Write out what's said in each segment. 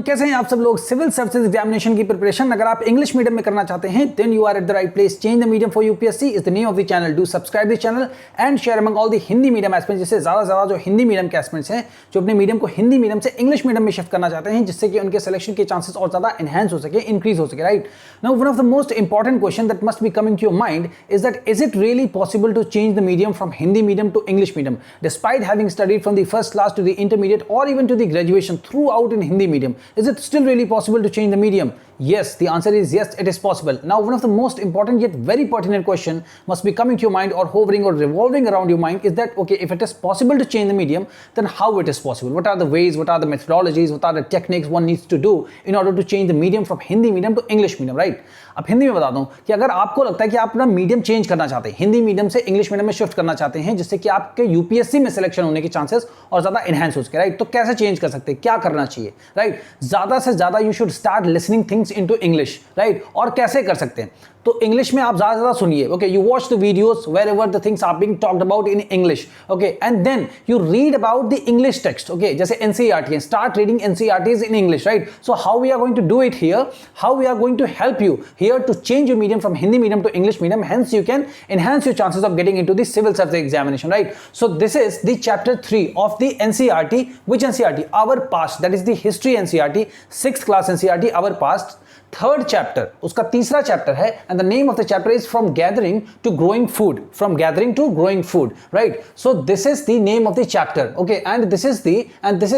कैसे हैं आप सब लोग। सिविल सर्विसेज एग्जामिनेशन की प्रिपरेशन अगर आप इंग्लिश मीडियम में करना चाहते हैं then you are at the right place. Change the medium for UPSC is the name of the channel. Do subscribe the channel and share among all the Hindi medium aspirants, जिससे ज्यादा से ज्यादा जो Hindi medium के एस्पिरेंट्स हैं जो अपने medium को हिंदी मीडियम से इंग्लिश मीडियम में शिफ्ट करना चाहते हैं, जिससे कि उनके सिलेक्शन के चांसेस और ज्यादा एनहांस हो सके, इंक्रीज हो सके। Right now one of the most important question that must be coming to your mind is that is it really possible to change the medium from Hindi medium to English medium despite having studied from the first class to the intermediate और even to the graduation throughout in Hindi medium? Is it still really possible to change the medium? Yes, the answer is yes, it is possible. Now, one of the most important yet very pertinent question must be coming to your mind or hovering or revolving around your mind is that, okay, if it is possible to change the medium, then how it is possible? What are the ways, what are the methodologies, what are the techniques one needs to do in order to change the medium from Hindi medium to English medium, right? अब हिंदी में बता दूं कि अगर आपको लगता है कि आप अपना मीडियम चेंज करना चाहते हैं, हिंदी मीडियम से इंग्लिश मीडियम में शिफ्ट करना चाहते हैं, जिससे कि आपके यूपीएससी में सिलेक्शन होने के चांसेस और ज्यादा एनहांस हो सके, राइट? तो कैसे चेंज कर सकते हैं, क्या करना चाहिए, राइट? ज्यादा से ज्यादा you should start listening things into English, right? और कैसे कर सकते हैं? तो इंग्लिश में आप ज्यादा से ज्यादा सुनिए, okay? You watch the videos wherever the things are being talked about in English, okay? And then you read about the English text, okay? जैसे NCERT, start reading NCERTs in English, right? So how we are going to do it here, how we are going to help you here to change your medium from Hindi medium to English medium, hence you can enhance your chances of getting into the civil service examination, right? So this is the chapter 3 of the NCERT. Which NCERT? Our Past, that is the history NCERT, 6th class NCERT, Our Past. Third chapter, उसका तीसरा chapter है and the name of the chapter is from gathering to growing food, from gathering to growing food, right? So this is the name of the chapter, okay? And this is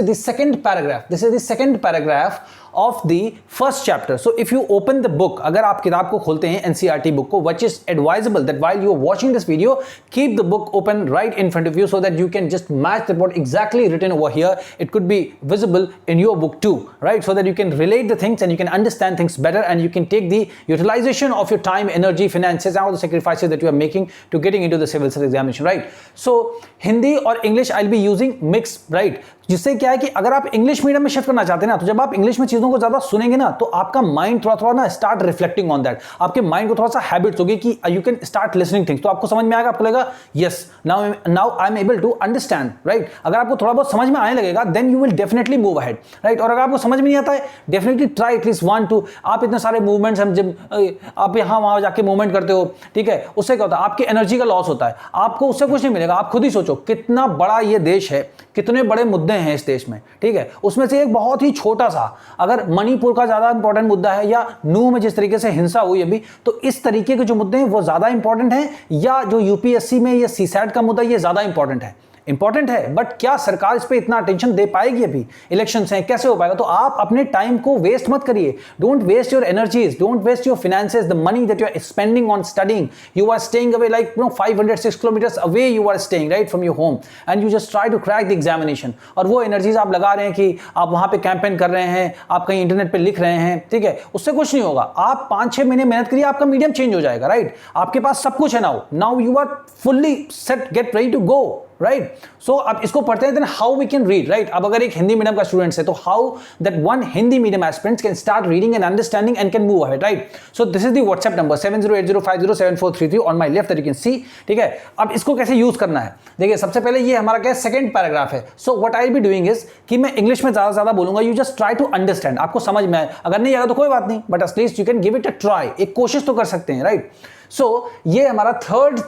the second paragraph, this is the second paragraph of the first chapter. So if you open the book, अगर आप किताब को खोलते हैं NCERT book को, which is advisable that while you are watching this video, keep the book open right in front of you so that you can just match the what exactly written over here. It could be visible in your book too, right? So that you can relate the things and you can understand things better and you can take the utilization of your time, energy, finances and all the sacrifices that you are making to getting into the civil service examination, right? So Hindi और English I'll be using mix, right? जिससे क्या है कि अगर आप English medium में shift करना चाहते हैं ना, तो जब आप इंग्लिश में चीजों को ज्यादा सुनेंगे ना, तो आपका माइंड थोड़ा थोड़ा ना स्टार्ट रिफ्लेक्टिंग ऑन दैट, आपके माइंड को थोड़ा सा हैबिट्स होगी कि you can start listening things, तो आपको समझ में आएगा, आपको लगेगा yes now I am able to understand, right? अगर आपको थोड़ा बहुत समझ में आने लगेगा then you will definitely move ahead, right? और अगर आपको समझ में नहीं आता है डेफिनेटली ट्राई एटलीस्ट 1 2। आप इतने सारे मूवमेंट्स हम जब आप यहाँ वहां जाके मूवमेंट करते हो, ठीक है, उससे क्या होता है, आपकी एनर्जी का लॉस होता है, आपको उससे कुछ नहीं मिलेगा। आप खुद ही सोचो कितना बड़ा ये देश है, कितने बड़े मुद्दे हैं इस देश में, ठीक है? उसमें से एक बहुत ही छोटा सा, अगर मणिपुर का ज्यादा इंपॉर्टेंट मुद्दा है या नूह में जिस तरीके से हिंसा हुई अभी, तो इस तरीके के जो मुद्दे हैं वो ज्यादा इंपॉर्टेंट हैं, या जो यूपीएससी में ये सीसैट का मुद्दा ये ज्यादा इंपॉर्टेंट है? इंपॉर्टेंट है, बट क्या सरकार इस पे इतना अटेंशन दे पाएगी? अभी इलेक्शंस हैं, कैसे हो पाएगा? तो आप अपने टाइम को वेस्ट मत करिए। Don't waste your energies, don't waste your finances, the money that you are spending on studying. You are staying away like 506 kilometres away you are staying, right, from your home, and you just try to crack the examination. और वो energies आप लगा रहे हैं कि आप वहां पे कैंपेन कर रहे हैं, आप कहीं इंटरनेट पे लिख रहे हैं, ठीक है, उससे कुछ नहीं होगा। आप 5-6 महीने मेहनत करिए, आपका मीडियम चेंज हो जाएगा, राइट? आपके पास सब कुछ है now you are fully set, get ready to go, right? So अब इसको पढ़ते हैं, then how we can read, right? अब अगर एक हिंदी मीडियम का स्टूडेंट है तो how that one Hindi medium aspirant can start reading and understanding and can move ahead, right? So this is the WhatsApp number 7080507433 on my left that you can see, ठीक है? अब इसको कैसे यूज करना है, देखिए सबसे पहले ये हमारा क्या है, सेकंड पैराग्राफ है। So what I will be doing is कि मैं इंग्लिश में ज्यादा से ज्यादा बोलूंगा, you just try to understand, आपको समझ में आए, अगर नहीं आएगा तो कोई बात नहीं, but at least you can give it a try, एक कोशिश तो कर सकते हैं, राइट? सो ये हमारा थर्ड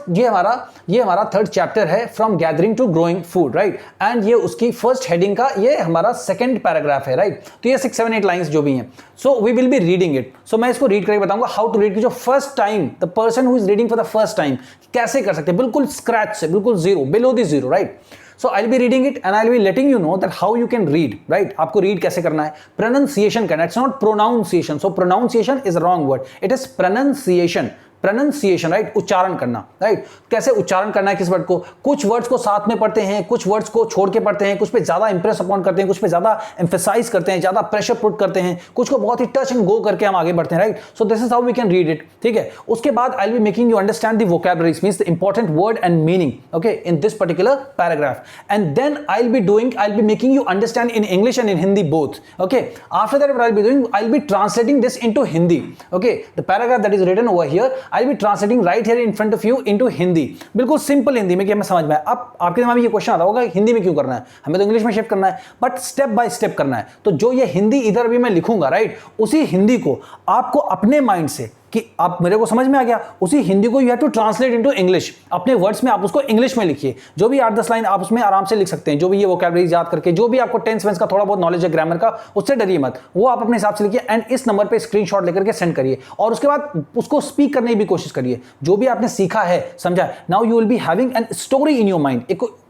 चैप्टर है, from gathering to growing food, right? And ये उसकी फर्स्ट हेडिंग का ये हमारा सेकंड पैराग्राफ है, राइट? तो ये 6-7-8 लाइंस जो भी हैं, so we will be reading it. So मैं इसको रीड करके बताऊंगा हाउ टू रीड, की जो first time the person who is reading for the first time कैसे कर सकते हैं, बिल्कुल स्क्रैच से, बिल्कुल zero, below the zero, right? So I'll be reading it and I'll be letting you know that how you can read, right? आपको read कैसे करना है, pronunciation करना है, it's not pronunciation. So pronunciation is a wrong word. It is pronunciation. Pronunciation, right? उच्चारण करना, right? कैसे उच्चारण करना है किस वर्ड को, कुछ वर्ड्स को साथ में पढ़ते हैं, कुछ वर्ड्स को छोड़ के पढ़ते हैं, कुछ पे ज्यादा इंप्रेस अपॉन करते हैं, कुछ पे ज्यादा एम्फेसाइज करते हैं, ज्यादा प्रेशर पुट करते हैं, कुछ को बहुत ही टच एंड गो करके हम आगे बढ़ते हैं, right? So this is how we can read it, ठीक है? उसके बाद I will be making you understand the vocabularies, means the important word and meaning, okay, in this particular paragraph, and then I will be making you understand in English and in Hindi both, okay? After that what I will be doing, I will be translating this into Hindi, okay? The paragraph that is written over here I be translating right here in front of you into Hindi, बिल्कुल simple Hindi में कि हमें समझ में आए। अब आपके दिमाग में ये क्वेश्चन आता होगा हिंदी में क्यों करना है, हमें तो इंग्लिश में शिफ्ट करना है, बट स्टेप बाय स्टेप करना है। तो जो ये हिंदी इधर अभी मैं लिखूंगा राइट, उसी हिंदी को आपको अपने माइंड से कि आप मेरे को समझ में आ गया, उसी हिंदी को you have to translate into English, अपने वर्ड्स में आप उसको इंग्लिश में लिखिए। जो भी 8-10 लाइन आप उसमें आराम से लिख सकते हैं, जो भी ये वोकैबुलरी याद करके, जो भी आपको टेंस वेंस का थोड़ा बहुत नॉलेज है ग्रामर का, उससे डरिए मत, वो आप अपने हिसाब से लिखिए एंड इस नंबर पे स्क्रीनशॉट लेकर के सेंड करिए और उसके बाद उसको स्पीक करने की भी कोशिश करिए। जो भी आपने सीखा है, समझा, now you will be having an story in your mind.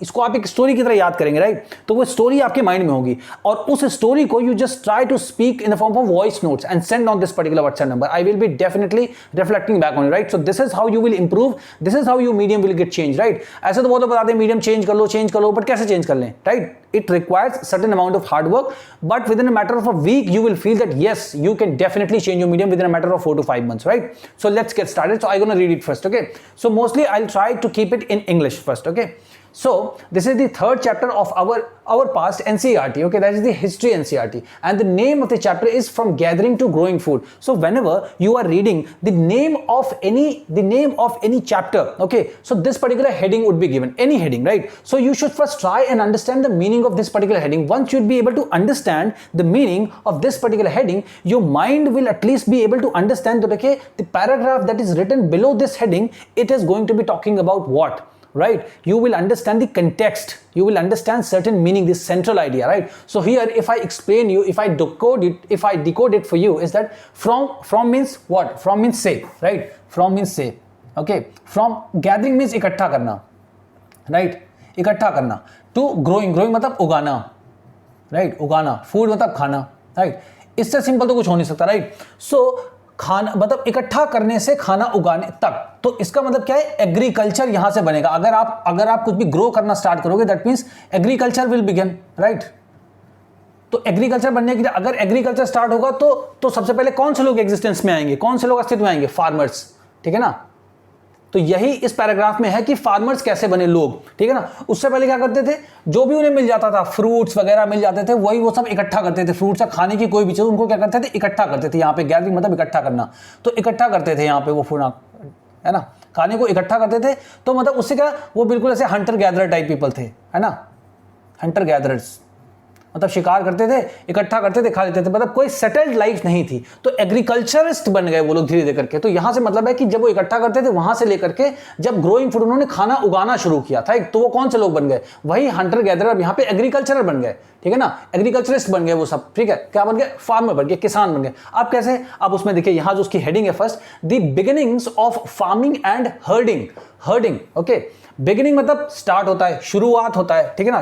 इसको आप एक स्टोरी की तरह याद करेंगे राइट, तो वो स्टोरी आपके माइंड में होगी और उस स्टोरी को you just try to speak in the form of voice notes and send on this particular WhatsApp number. I will be definitely reflecting back on it, right? So this is how you will improve, this is how your medium will get changed, right? ऐसे तो बहुत लोग बताते हैं medium change कर लो, but कैसे change कर लें, right? It requires certain amount of hard work, but within a matter of a week you will feel that yes, you can definitely change your medium within a matter of 4 to 5 months, right? So let's get started. So I'm gonna read it first, okay? So mostly I'll try to keep it in English first, okay? So this is the third chapter of our past NCERT, okay? That is the history NCERT, and the name of the chapter is From Gathering to Growing Food. So whenever you are reading the name of any chapter, okay, so this particular heading would be given, any heading, right? So you should first try and understand the meaning of this particular heading. Once you'd be able to understand the meaning of this particular heading, your mind will at least be able to understand that, okay, the paragraph that is written below this heading, it is going to be talking about what, right? You will understand the context, you will understand certain meaning, this central idea, right? So here if I explain you, if I decode it for you, is that from means what? From means say, right? From means say, okay? From gathering means इकट्ठा करना, right? इकट्ठा करना। to growing मतलब उगाना, right? उगाना, food मतलब खाना, right? इससे सिंपल तो कुछ हो नहीं सकता, right? So खाना मतलब इकट्ठा करने से खाना उगाने तक, तो इसका मतलब क्या है? एग्रीकल्चर यहां से बनेगा। अगर आप कुछ भी ग्रो करना स्टार्ट करोगे, that means agriculture will begin, right? तो एग्रीकल्चर बनने के लिए अगर एग्रीकल्चर स्टार्ट होगा तो सबसे पहले कौन से लोग एग्जिस्टेंस में आएंगे, कौन से लोग अस्तित्व में आएंगे? फार्मर्स, ठीक है ना? तो यही इस पैराग्राफ में है कि फार्मर्स कैसे बने लोग, ठीक है ना? उससे पहले क्या करते थे? जो भी उन्हें मिल जाता था, फ्रूट्स वगैरह मिल जाते थे, वही वो सब इकट्ठा करते थे। फ्रूट्स या खाने की कोई भी चीज उनको क्या करते थे? इकट्ठा करते थे। यहाँ पे गैदरिंग मतलब इकट्ठा करना, तो इकट्ठा करते थे यहाँ पे वो फूड, है ना? खाने को इकट्ठा करते थे, तो मतलब उससे क्या, वो बिल्कुल ऐसे हंटर गैदरर टाइप पीपल थे, है ना? हंटर गैदरर्स मतलब शिकार करते थे, इकट्ठा करते थे, खा लेते थे, मतलब कोई सेटल्ड लाइफ नहीं थी। तो एग्रीकल्चरिस्ट बन गए वो लोग धीरे धीरे करके। तो यहां से मतलब है कि जब वो इकट्ठा करते थे, वहां से लेकर के जब ग्रोइंग फूड उन्होंने खाना उगाना शुरू किया था, तो वो कौन से लोग बन गए? वही हंटर गैदरर, यहाँ पे एग्रीकल्चरर बन गए, ठीक है ना? एग्रीकल्चरिस्ट बन गए वो सब, ठीक है? क्या बन गए? फार्मर बन गए, किसान बन गए। अब कैसे? आप उसमें देखिए, यहां जो उसकी हेडिंग है first, the beginnings of farming and herding, okay? Beginning मतलब स्टार्ट होता है, शुरुआत होता है, ठीक है ना?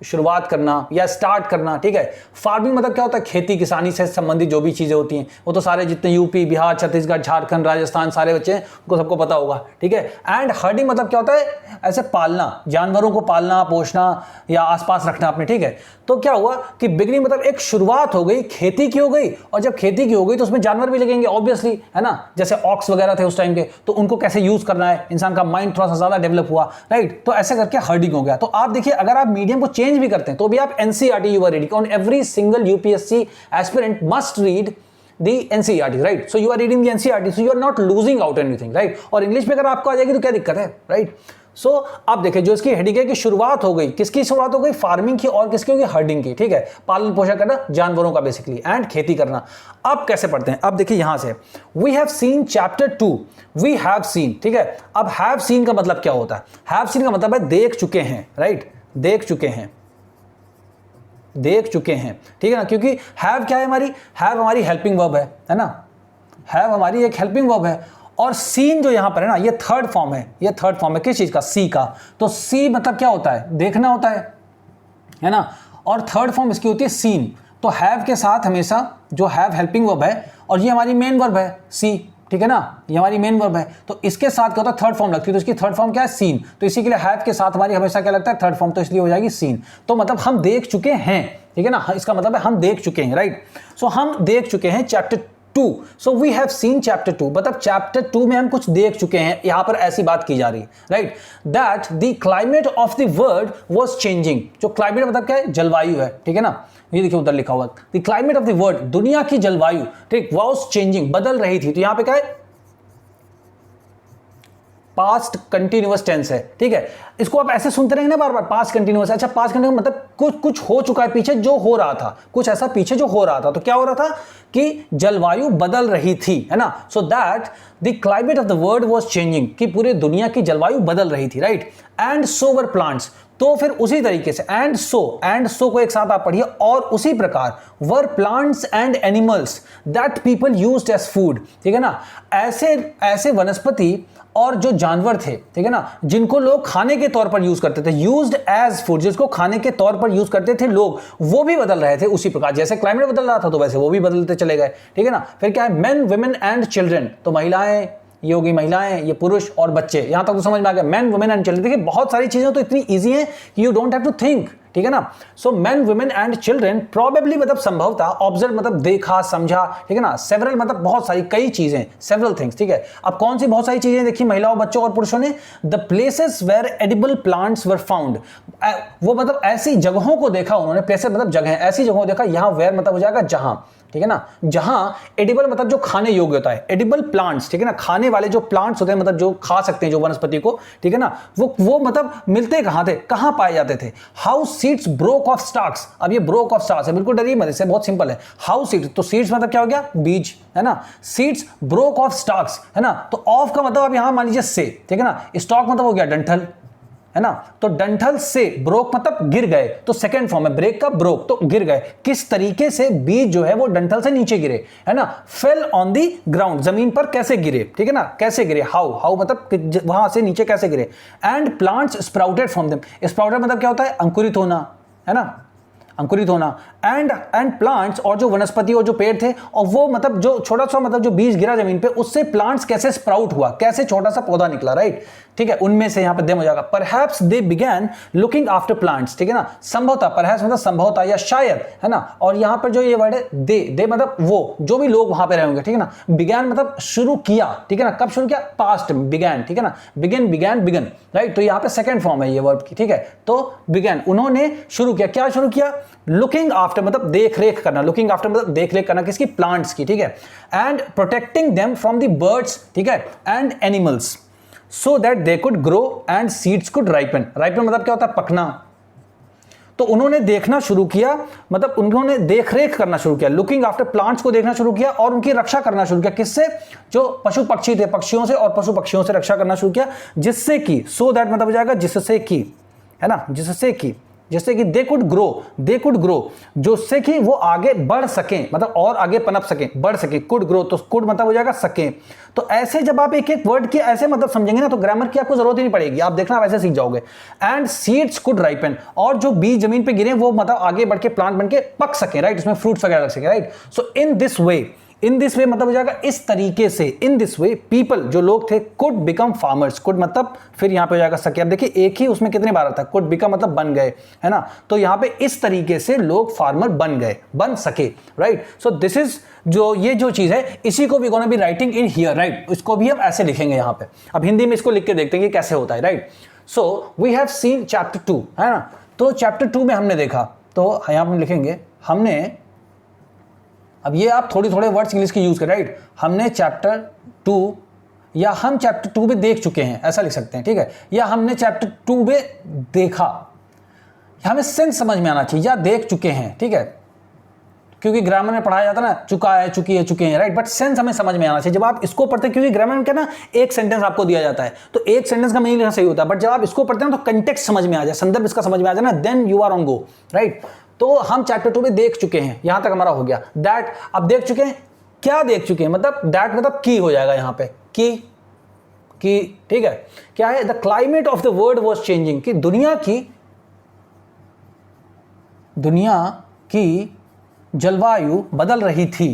शुरुआत करना या स्टार्ट करना, ठीक है? फार्मिंग मतलब क्या होता है? खेती किसानी से संबंधित जो भी चीजें होती हैं, वो तो सारे जितने यूपी, बिहार, छत्तीसगढ़, झारखंड, राजस्थान सारे बच्चे उनको सबको पता होगा, ठीक है? एंड हर्डिंग मतलब क्या होता है? ऐसे पालना, जानवरों को पालना, पोषना या आसपास रखना अपने, ठीक है? तो क्या हुआ कि बिगिनिंग मतलब एक शुरुआत हो गई, खेती की हो गई, और जब खेती की हो गई तो उसमें जानवर भी लगेंगे ऑब्वियसली, है ना? जैसे ऑक्स वगैरह थे उस टाइम के, तो उनको कैसे यूज करना है, इंसान का माइंड थोड़ा सा ज्यादा डेवलप हुआ, राइट? तो ऐसे करके हर्डिंग हो गया। तो आप देखिए, अगर आप मीडियम को चेंज भी करते हैं तो भी आप NCERT you are reading, on every single UPSC aspirant must read the NCERT, right? So you are reading the NCERT, so you are not losing out anything, right? और इंग्लिश में अगर आपको आ जाएगी तो क्या दिक्कत है, राइट? सो आप देखिए, जो इसकी हेडिंग है कि शुरुआत हो गई, किसकी शुरुआत हो गई? फार्मिंग की, और किसकी होगी? हर्डिंग की, ठीक है? पालन पोषण करना जानवरों का बेसिकली, एंड खेती करना। अब कैसे पढ़ते हैं? अब देखिए यहां से, we have seen chapter 2, we have seen, ठीक है? अब हैव सीन का मतलब क्या होता है? हैव सीन का मतलब है देख चुके हैं, राइट? देख चुके हैं, ठीक है ना? क्योंकि हैव क्या है हमारी? हैव हमारी हेल्पिंग वर्ब है ना? हैव हमारी एक हेल्पिंग वर्ब है, और सीन जो यहां पर है ना, ये थर्ड फॉर्म है। ये थर्ड फॉर्म है किस चीज का? सी का। तो सी मतलब क्या होता है? देखना होता है ना? और थर्ड फॉर्म इसकी होती है सीन। तो हैव के साथ हमेशा जो हैव हेल्पिंग वर्ब है, और ये हमारी मेन वर्ब है सी, ठीक है ना? ये हमारी मेन वर्ब है, तो इसके साथ क्या होता है? थर्ड फॉर्म लगती है। तो इसकी थर्ड फॉर्म क्या है? सीन। तो इसी के लिए हैव के साथ हमारी हमेशा क्या लगता है? थर्ड फॉर्म, तो इसलिए हो जाएगी सीन। तो मतलब हम देख चुके हैं, ठीक है ना? इसका मतलब है हम देख चुके हैं, राइट? सो हम देख चुके हैं chapter 2। So we have seen chapter 2, मतलब चैप्टर 2 में हम कुछ देख चुके हैं। यहां पर ऐसी बात की जा रही है, right? That the climate of the world was changing. जो क्लाइमेट मतलब क्या है? जलवायु है, ठीक है ना? ये देखिए उधर लिखा हुआ, the climate of the world, दुनिया की जलवायु, ठीक, वाज चेंजिंग, बदल रही थी। तो यहां पे क्या है, पास्ट कंटिन्यूअस टेंस है, ठीक है। इसको आप ऐसे सुनते रहेंगे ना बार बार, पास्ट कंटिन्यूअस। अच्छा, पास्ट कंटिन्यूअस मतलब कुछ हो चुका है पीछे, जो हो रहा था, कुछ ऐसा पीछे जो हो रहा था। तो क्या हो रहा था कि जलवायु बदल रही थी, है ना। So that the climate of the world was changing, कि पूरे दुनिया की जलवायु बदल रही थी, right. And so were plants, तो फिर उसी तरीके से एंड सो को एक साथ आप पढ़िए, और उसी प्रकार were plants and animals that people used as food, ठीक है ना। ऐसे वनस्पति और जो जानवर थे, ठीक है ना, जिनको लोग खाने के तौर पर यूज करते थे, यूज्ड एज फूड, जिसको खाने के तौर पर यूज करते थे लोग, वो भी बदल रहे थे उसी प्रकार। जैसे क्लाइमेट बदल रहा था तो वैसे वो भी बदलते चले गए, ठीक है ना। फिर क्या है, मेन वुमेन एंड चिल्ड्रन, तो महिलाएं, ये होगी महिलाएं, ये पुरुष और बच्चे, यहां तक तो समझ में आ गया। मेन वुमेन एंड चिल्ड्रन, देखिए बहुत सारी चीजें तो इतनी इजी हैं कि you don't have to think, ठीक है ना। So men women and children, probably मतलब संभवतः, ऑब्जर्व मतलब देखा समझा, ठीक है ना, सेवरल मतलब बहुत सारी, कई चीजें, सेवरल थिंग्स, ठीक है। अब कौन सी बहुत सारी चीजें देखी महिलाओं, बच्चों और पुरुषों ने, the places where edible plants were found, वो मतलब ऐसी जगहों को देखा उन्होंने, प्लेसेस मतलब जगह, ऐसी जगहों को देखा, यहां वेयर मतलब हो जाएगा जहां, ठीक है ना, जहां एडिबल मतलब जो खाने योग्य होता है, एडिबल प्लांट्स, ठीक है ना, खाने वाले जो प्लांट्स होते हैं, मतलब जो खा सकते हैं जो वनस्पति को, ठीक है ना, वो मतलब मिलते कहां थे, कहां पाए जाते थे। How seeds broke off stocks, अब ये ब्रोक ऑफ स्टॉक्स है, बिल्कुल डरिए मत, इससे बहुत सिंपल है। हाउ सीड्स, तो सीड्स मतलब क्या हो गया, बीज, है ना। सीड्स ब्रोक ऑफ स्टॉक्स, है ना, तो ऑफ का मतलब अब यहां मान लीजिए से, ठीक है ना, स्टॉक मतलब हो गया डंठल, है ना। तो डंठल से, ब्रोक मतलब गिर गए, तो सेकंड फॉर्म है ब्रेक का, ब्रोक, तो गिर गए। किस तरीके से बीज जो है वो डंठल से नीचे गिरे, है ना। फेल ऑन दी ग्राउंड, जमीन पर कैसे गिरे, ठीक है ना, कैसे गिरे, हाउ मतलब वहां से नीचे कैसे गिरे। And plants sprouted from them, sprouted मतलब क्या होता है, अंकुरित होना, है ना, अंकुरित होना। एंड प्लांट्स, और जो वनस्पति और जो पेड़ थे, और वो मतलब जो छोटा सा मतलब जो बीज गिरा जमीन पे, उससे प्लांट्स कैसे स्प्राउट हुआ, कैसे छोटा सा पौधा निकला, राइट, ठीक है। उनमें से यहां पे देम हो जाएगा, perhaps they began looking after plants, ठीक है ना, संभवतः, परहैप्स मतलब संभवतः या शायद, है ना। और यहां पर जो ये वर्ड है दे मतलब वो जो भी लोग वहां पे रहे होंगे, ठीक है ना। बिगैन मतलब शुरू किया, ठीक है ना, कब शुरू किया, पास्ट में, बिगैन, ठीक है ना, बिगन, राइट। तो यहां पे सेकंड फॉर्म है ये वर्ब की, ठीक है। तो बिगैन, उन्होंने शुरू किया, क्या शुरू किया, लुकिंग आफ्टर मतलब देख रेख करना, लुकिंग आफ्टर मतलब देख रेख करना, किसकी, प्लांट्स की, ठीक है। And protecting them from the birds, ठीक है, and animals, so that they could grow and seeds could ripen. Ripen मतलब क्या होता है, पकना। तो उन्होंने देखना शुरू किया, मतलब उन्होंने देख रेख करना शुरू किया, लुकिंग आफ्टर प्लांट्स को देखना शुरू किया, और उनकी रक्षा करना शुरू किया, किससे, जो पशु पक्षी थे, पक्षियों से, और पशु पक्षियों से रक्षा करना शुरू किया, जिससे कि, सो दैट मतलब हो जाएगा जिससे कि, है ना, जिससे कि दे कुड ग्रो, जिससे कि वो आगे बढ़ सकें, मतलब और आगे पनप सकें, बढ़ सकें, कुड ग्रो, तो कुड मतलब हो जाएगा सकें। तो ऐसे जब आप एक एक वर्ड के ऐसे मतलब समझेंगे ना, तो ग्रामर की आपको जरूरत ही नहीं पड़ेगी, आप देखना वैसे सीख जाओगे। एंड सीड्स कुड राइपन, और जो बीज जमीन पे गिरे वो मतलब आगे बढ़ के प्लांट बन के पक सके, राइट, उसमें फ्रूट्स वगैरह लग सके, right. So in this way मतलब हो जाएगा इस तरीके से, इन दिस वे पीपल जो लोग थे, कुड बिकम फार्मर्स, कुड मतलब फिर यहां पे हो जाएगा सके। अब देखिए एक ही उसमें कितने बार आता है, कुड बिकम मतलब बन गए, है ना। तो यहां पे इस तरीके से लोग फार्मर बन सके, राइट। सो दिस इज ये जो चीज है, इसी को we gonna be writing in here, right. इसको भी हम ऐसे लिखेंगे यहां पे। अब हिंदी में इसको लिख के देखते हैं कि कैसे होता है, right. So we have seen chapter 2, है ना। तो चैप्टर 2 में हमने देखा, तो यहां हम लिखेंगे, हमने, अब ये आप थोड़े वर्ड्स इंग्लिश के यूज करें, राइट। हमने चैप्टर 2, या हम चैप्टर 2 में देख चुके हैं, ऐसा लिख सकते हैं, ठीक है। या हमने चैप्टर 2 में देखा, हमें सेंस समझ में आना चाहिए, या देख चुके हैं, ठीक है, क्योंकि ग्रामर में पढ़ाया जाता है ना, चुका है, चुकी है, चुके हैं, राइट। बट सेंस हमें समझ में आना चाहिए जब आप इसको पढ़ते हैं, क्योंकि ग्रामर में क्या ना, एक सेंटेंस आपको दिया जाता है, तो एक सेंटेंस का मीनिंग लेना सही होता है, बट जब आप इसको पढ़ते हैं तो कंटेक्स्ट समझ में आ जाए, संदर्भ इसका समझ में आ जाए ना, then you are on go, right. तो हम चैप्टर 2 में देख चुके हैं, यहां तक हमारा हो गया। दैट, अब देख चुके हैं, क्या देख चुके हैं, मतलब दैट मतलब की हो जाएगा यहां पे, की, ठीक है। क्या है, the climate of the world was changing, कि दुनिया की जलवायु बदल रही थी,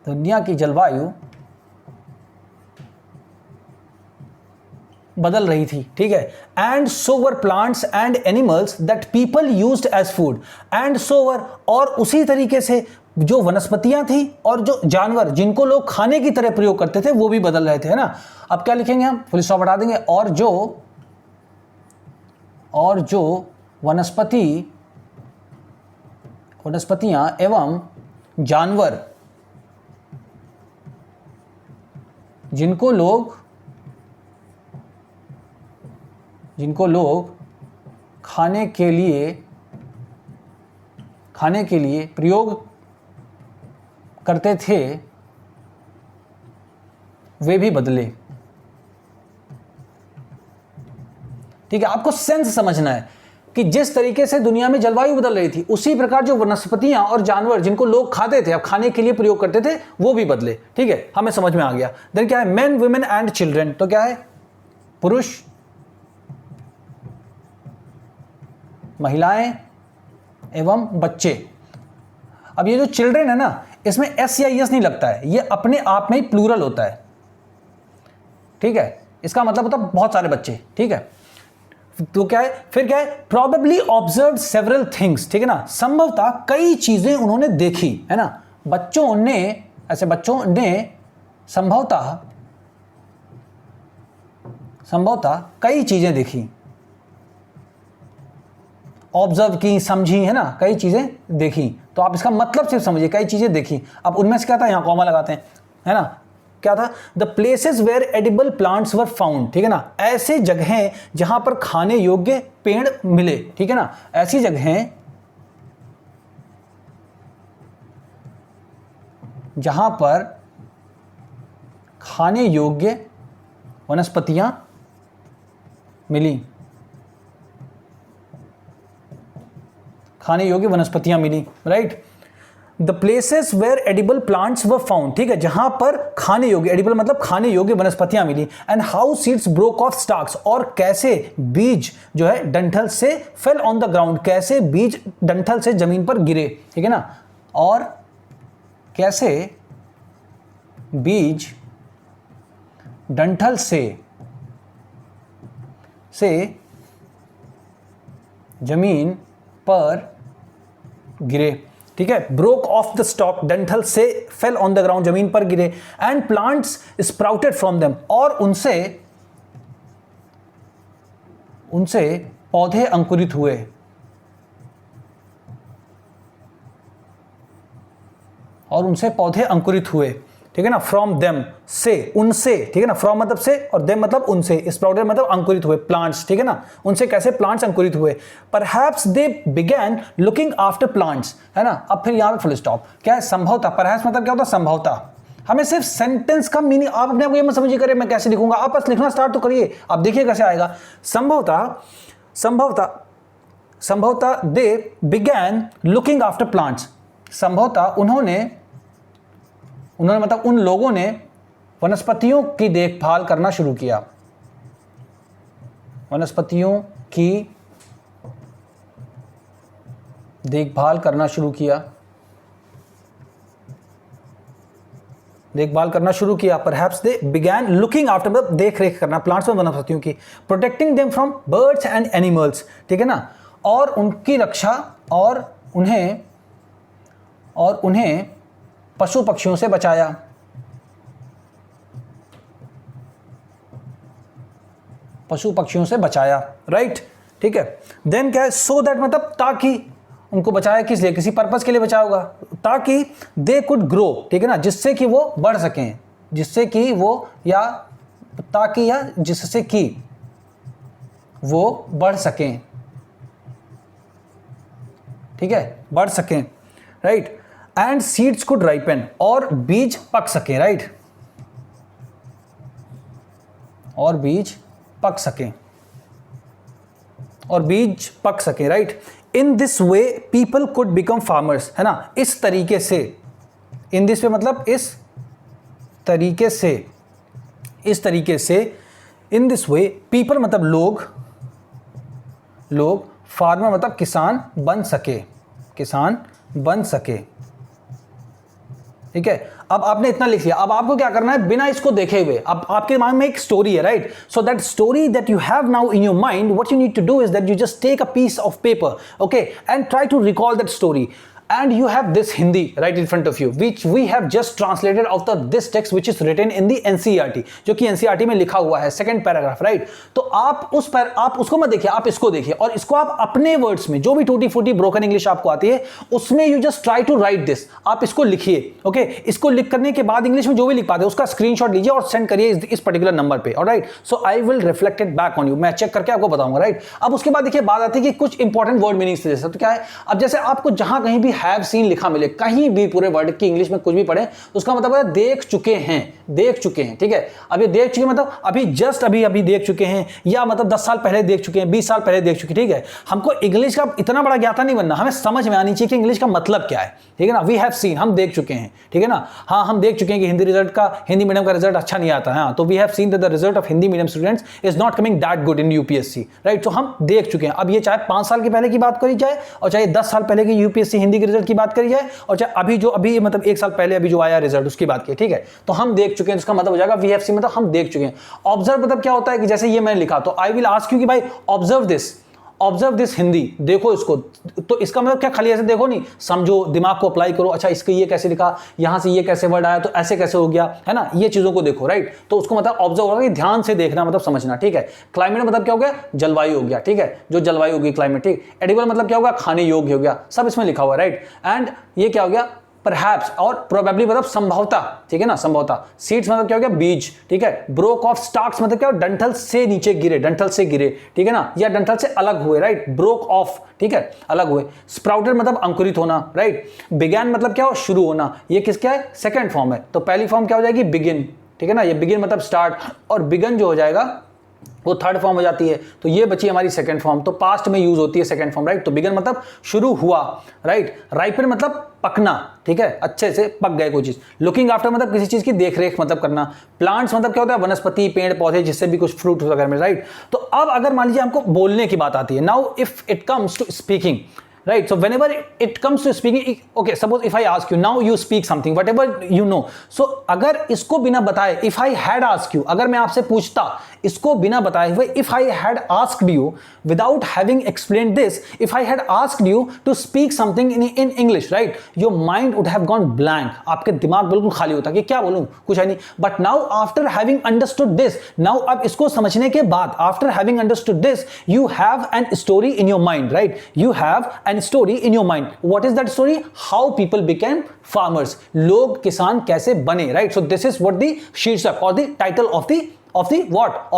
दुनिया की जलवायु बदल रही थी, ठीक है। And so were plants and animals that people used as food, and so were, और उसी तरीके से जो वनस्पतियां थी और जो जानवर जिनको लोग खाने की तरह प्रयोग करते थे वो भी बदल रहे थे, है ना। अब क्या लिखेंगे हम, फुल स्टॉप हटा देंगे, और जो वनस्पति वनस्पतियां एवं जानवर जिनको लोग खाने के लिए प्रयोग करते थे वे भी बदले। ठीक है, आपको सेंस समझना है कि जिस तरीके से दुनिया में जलवायु बदल रही थी उसी प्रकार जो वनस्पतियां और जानवर जिनको लोग खाते थे, अब खाने के लिए प्रयोग करते थे, वो भी बदले। ठीक है, हमें समझ में आ गया। देन क्या है, मेन वुमेन एंड चिल्ड्रन, तो क्या है, पुरुष, महिलाएं एवं बच्चे। अब ये जो चिल्ड्रन है ना, इसमें एस या एस नहीं लगता है, ये अपने आप में ही प्लूरल होता है। ठीक है, इसका मतलब होता है बहुत सारे बच्चे। ठीक है, तो क्या है, फिर क्या है, प्रोबेबली ऑब्जर्व सेवरल थिंग्स। ठीक है ना, संभवतः कई चीजें उन्होंने देखी, है ना। बच्चों ने संभवतः कई चीजें देखी, ऑब्जर्व की, समझी, है ना, कई चीजें देखी। तो आप इसका मतलब सिर्फ समझिए, कई चीजें देखी। अब उनमें से क्या था, यहां कॉमा लगाते हैं, है ना, क्या था, the places where edible plants were found. ठीक है ना, ऐसे जगहें जहां पर खाने योग्य पेड़ मिले। ठीक है ना, ऐसी जगहें जहां पर खाने योग्य वनस्पतियां मिली, खाने योग्य वनस्पतियां मिली, right. The places where edible plants were found. ठीक है, जहां पर खाने योग्य, एडिबल मतलब खाने योग्य वनस्पतियां मिली। And how seeds broke off stalks, और कैसे बीज जो है डंठल से फेल ऑन द ग्राउंड, कैसे बीज डंठल से जमीन पर गिरे। ठीक है ना, और कैसे बीज डंठल से जमीन पर गिरे। ठीक है, ब्रोक ऑफ द स्टॉक, डंठल से फेल ऑन द ग्राउंड, जमीन पर गिरे। And plants sprouted from them, और उनसे पौधे अंकुरित हुए। ठीक है ना, फ्रॉम देम से, उनसे। ठीक है ना, फ्रॉम मतलब से और देम मतलब उनसे, स्प्राउटेड मतलब अंकुरित हुए, प्लांट्स। ठीक है ना, उनसे कैसे प्लांट्स अंकुरित हुए। Perhaps they began looking after plants, है ना। अब फिर यहां पे फुल स्टॉप, क्या है, संभवतः। परहैप्स मतलब क्या होता है, संभवतः। हमें सिर्फ सेंटेंस का मीनिंग, आप अपने आप को ये मत समझिए करे मैं कैसे लिखूंगा, आप बस लिखना स्टार्ट तो करिए, आप देखिए कैसे आएगा। संभवतः they began looking after plants, संभवतः उन्होंने मतलब उन लोगों ने वनस्पतियों की देखभाल करना शुरू किया। वनस्पतियों की देखभाल करना शुरू किया। Perhaps they began looking after, मतलब देख रेख करना प्लांट्स में, वनस्पतियों की। Protecting them from birds and animals. ठीक है ना, और उनकी रक्षा, और उन्हें पशु पक्षियों से बचाया। राइट। ठीक है, देन क्या है, सो दैट मतलब ताकि, उनको बचाया किस लिए, किसी पर्पस के लिए बचाया होगा, ताकि दे कुड ग्रो। ठीक है ना, जिससे कि वो बढ़ सकें, जिससे कि वो बढ़ सकें। ठीक है, बढ़ सकें, right. And seeds could ripen, और बीज पक सके, राइट, और बीज पक सके, right. In this way people could become farmers, है ना, इस तरीके से। इन दिस वे मतलब इस तरीके से। इन दिस वे पीपल मतलब लोग, फार्मर मतलब किसान बन सके। ठीक है, अब आपने इतना लिख लिया, अब आपको क्या करना है, बिना इसको देखे हुए, अब आपके दिमाग में एक स्टोरी है, right. So that story that you have now in your mind, what you need to do is that you just take a piece of paper, okay, and try to recall that story. and you have this Hindi right in front of you, which we have just translated out of this text which is written in the NCERT, जो कि NCERT में लिखा हुआ है second paragraph, right. तो आप उसको मत देखिए, आप इसको देखिए और इसको आप अपने वर्ड्स में, जो भी टूटी फूटी ब्रोकन इंग्लिश आपको आती है उसमें you just try to write this, आप इसको लिखिए, ओके। इसको लिख करने के बाद इंग्लिश में जो भी लिख पाते हैं उसका स्क्रीनशॉट लीजिए और सेंड करिए इस पर्टिकुलर नंबर पे, alright. So I will reflect it back on you, मैं चेक करके आपको बताऊंगा, राइट। अब उसके बाद देखिए बात आती है कि कुछ इंपॉर्टेंट वर्ड मीनिंग्स से, जैसे तो क्या है, अब जैसे आपको जहां कहीं भी हैव सीन लिखा मिले, कहीं भी पूरे वर्ड की इंग्लिश में कुछ भी पढ़े, उसका मतलब है देख चुके हैं, देख चुके हैं, ठीक है। अभी देख चुके मतलब अभी जस्ट अभी देख चुके हैं, या मतलब 10 साल पहले देख चुके हैं, 20 साल पहले देख चुके, ठीक है। हमको इंग्लिश का इतना बड़ा ज्ञाता नहीं बनना, हमें समझ में आनी चाहिए कि इंग्लिश का मतलब क्या है, ठीक है ना। वी हैव सीन, हम देख चुके हैं, ठीक है ना। हाँ, हम देख चुके हैं कि हिंदी मीडियम का रिजल्ट अच्छा नहीं आता है, हाँ, तो we have seen that the result of Hindi medium students is not coming that good in UPSC, right. तो हम देख चुके हैं। अब ये चाहे 5 साल के पहले की बात करी जाए और चाहे 10 साल पहले की यूपीएससी हिंदी के रिजल्ट की बात करी जाए और चाहे अभी मतलब 1 साल पहले अभी जो आया रिजल्ट उसकी बात की, ठीक है। तो हम देख चुके हैं, उसका मतलब हो जाएगा वी हैव सीन, मतलब हम देख चुके हैं। ऑब्जर्व मतलब क्या होता है कि जैसे ये मैंने लिखा तो आई विल आस्क यू कि भाई ऑब्जर्व दिस हिंदी, देखो इसको, तो इसका मतलब क्या खाली ऐसे देखो नहीं, समझो, दिमाग को अप्लाई करो, अच्छा इसके ये कैसे लिखा, यहां से ये कैसे वर्ड आया, तो ऐसे कैसे हो गया, है ना, ये चीजों को देखो, राइट। तो उसको मतलब ऑब्जर्व होगा कि ध्यान से देखना, मतलब समझना, ठीक है। क्लाइमेट मतलब क्या हो गया, जलवायु हो गया, ठीक है, जो जलवायु होगी क्लाइमेट, ठीक। एडिबल मतलब क्या होगा, खाने योग्य हो गया, सब इसमें लिखा हुआ, राइट। एंड ये क्या हो गया, परहैप्स, और प्रोबेबली मतलब संभवतः, ठीक है ना, संभवतः। सीड्स मतलब क्या हो गया, बीज, ठीक है। ब्रोक ऑफ स्टार्क्स मतलब क्या, डंठल से नीचे गिरे, डंठल से गिरे, ठीक है ना, या डंठल से अलग हुए, राइट। ब्रोक ऑफ, ठीक है, अलग हुए। स्प्राउटेड मतलब अंकुरित होना, राइट। बिगैन मतलब क्या हो, शुरू होना, ये किसका है, सेकंड फॉर्म है। तो पहली फॉर्म क्या हो जाएगी, बिगिन, ठीक है ना, ये बिगिन मतलब स्टार्ट, और बिगन जो हो जाएगा वो थर्ड फॉर्म हो जाती है। तो ये बची हमारी सेकंड फॉर्म, तो पास्ट में यूज होती है सेकंड फॉर्म, राइट। तो बिगन मतलब शुरू हुआ, राइट। राइपन मतलब पकना, ठीक है, अच्छे से पक गए कोई चीज। लुकिंग आफ्टर मतलब किसी चीज की देखरेख मतलब करना। प्लांट्स मतलब क्या होता है, वनस्पति, पेड़ पौधे, जिससे भी कुछ फ्रूट वगैरह में, राइट। तो अब अगर मान लीजिए हमको बोलने की बात आती है, now if it comes to speaking, right, so whenever it comes to speaking, okay, suppose if I ask you, now you speak something, whatever you know, so अगर इसको बिना बताए, if I had asked you, अगर मैं आपसे पूछता इसको बिना बताए हुए, if I had asked you without having explained this, if I had asked you to speak something in English, right, your mind would have gone blank, आपके दिमाग बिल्कुल खाली होता कि क्या बोलूं, कुछ है नहीं। but now after having understood this, now अब इसको समझने के बाद, after having understood this, you have an story in your mind, right, you have an story in your mind. What is that story? How people became farmers. लोग किसान कैसे बने, right? So this is what the शीर्षक or the title of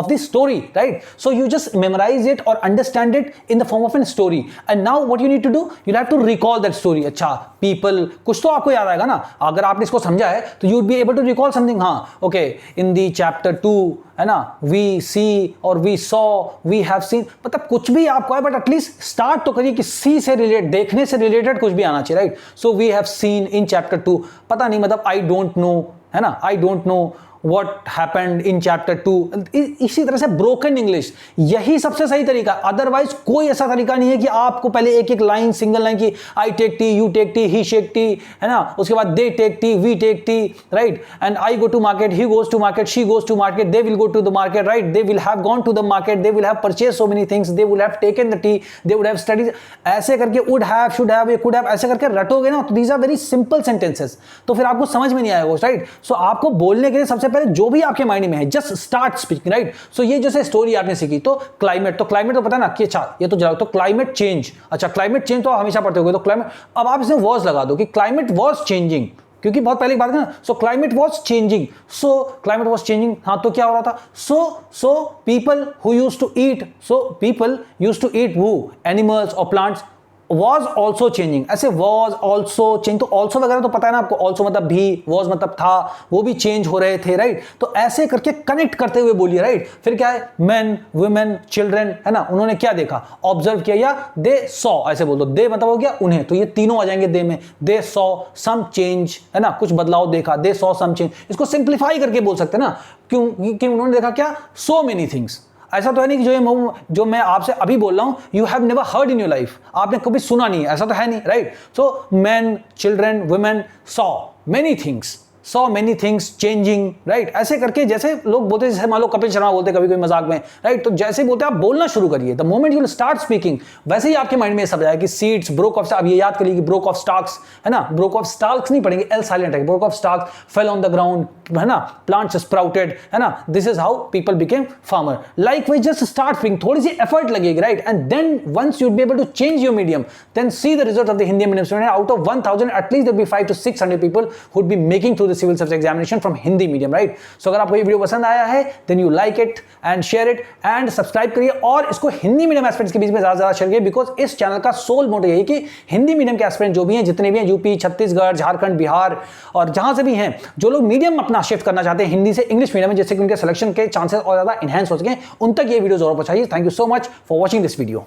the story, right? So you just memorize it or understand it in the form of a story. And now what you need to do? You'll have to recall that story. अच्छा, people, कुछ तो आपको याद आएगा ना, अगर आपने इसको समझा है तो you would be able to recall something. हाँ, okay, in the chapter 2, है ना, we see और we saw, we have seen, मतलब कुछ भी आपको है, but at least start तो करिए कि see से रिलेटेड, देखने से रिलेटेड कुछ भी आना चाहिए, right? So we have seen in chapter 2, पता नहीं मतलब I don't know, है ना, I don't know what happened in chapter 2. इसी तरह से ब्रोकन इंग्लिश, यही सबसे सही तरीका। अदरवाइज कोई ऐसा तरीका नहीं है कि आपको पहले एक एक लाइन, सिंगल लाइन की, I take tea, you take tea, he shake tea, है ना, उसके बाद they take tea, we take tea, right, and I go to market, he goes to market, she goes to market, they will go to the market, right, they will have gone to the market, they will have purchase so many things, they will have taken the tea, they would have studies, ऐसे करके would have, should have, could have, ऐसे करके रटोगे ना, तो these are very simple sentences, तो फिर आपको समझ में नहीं आएगा, राइट। सो आपको बोलने के लिए सबसे पहले जो भी आपके माइंड में है, just start speaking, right. So ये जैसे स्टोरी आपने सीखी, तो क्लाइमेट तो पता ना कि अच्छा ये तो क्लाइमेट चेंज, अच्छा क्लाइमेट चेंज तो आप हमेशा पढ़ते होगे, तो क्लाइमेट, अब आप इसमें वर्ड्स लगा दो कि क्लाइमेट वाज चेंजिंग, क्योंकि बहुत पहले की बात है ना। So climate was changing, so climate was changing, हाँ, तो क्या हो रहा था, so people who used to eat, so people used to eat वो एनिमल्स और प्लांट्स, was also changing, ऐसे was also change, तो also वगैरह तो पता है ना आपको, also मतलब भी, was मतलब था, वो भी चेंज हो रहे थे, राइट। तो ऐसे करके कनेक्ट करते हुए बोलिए, राइट। फिर क्या है, men, women, children, है ना, उन्होंने क्या देखा, ऑब्जर्व किया, या they saw, ऐसे बोल दो, they मतलब हो गया उन्हें, तो ये तीनों आ जाएंगे they में, they saw some change, है ना, कुछ बदलाव देखा, they saw some change। इसको सिंप्लीफाई करके बोल सकते हैं ना, क्योंकि उन्होंने देखा क्या, so many things। ऐसा तो है नहीं कि जो मैं आपसे अभी बोल रहा हूं, you have never heard in your life, आपने कभी सुना नहीं, ऐसा तो है नहीं, right. So man, children, women saw many things, सो मेनी थिंग्स चेंजिंग, राइट। ऐसे करके जैसे लोग बोलते हैं, जैसे मान लो कपिल शर्मा बोलते कभी कोई मजाक में, राइट, तो जैसे बोलते हैं आप बोलना शुरू करिए। The moment you will start speaking, वैसे ही आपके माइंड में सब जाएगा कि सीट्स ब्रोक ऑफ, अब ये याद करिए कि ब्रोक ऑफ स्टॉक्स है ना, ब्रोक ऑफ स्टॉक्स नहीं पढ़ेंगे, एल साइलेंट है, broke off stocks fell on the ground, है ना, प्लांट्स स्प्राउटेड, है ना, this is how people became farmer. Likewise just start speaking, थोड़ी सी एफर्ट लगेगी, right, and then once you be able to change your medium, then see the result of the Hindi medium student. Out of 1000 at least there be 500 to 600 people who would be making through the civil service examination from Hindi medium, right? So अगर आपको ये video पसंद आया है then you like it and share it and subscribe करिए और इसको Hindi medium aspirants के बीच में ज्यादा शेयर करिए, बिकॉज इस चैनल का सोल मोटिव यही कि हिंदी मीडियम के एस्पिरेंट जो भी हैं, जितने भी हैं, यूपी, छत्तीसगढ़, झारखंड, बिहार और जहां से भी हैं, जो लोग मीडियम अपना शिफ्ट करना चाहते हैं हिंदी से इंग्लिश मीडियम में, जिससे कि उनके सिलेक्शन के चांसेस और ज्यादा इनहेंस हो सके, उन तक ये वीडियो जरूर पहुंचाइए। Thank you so much for watching this video.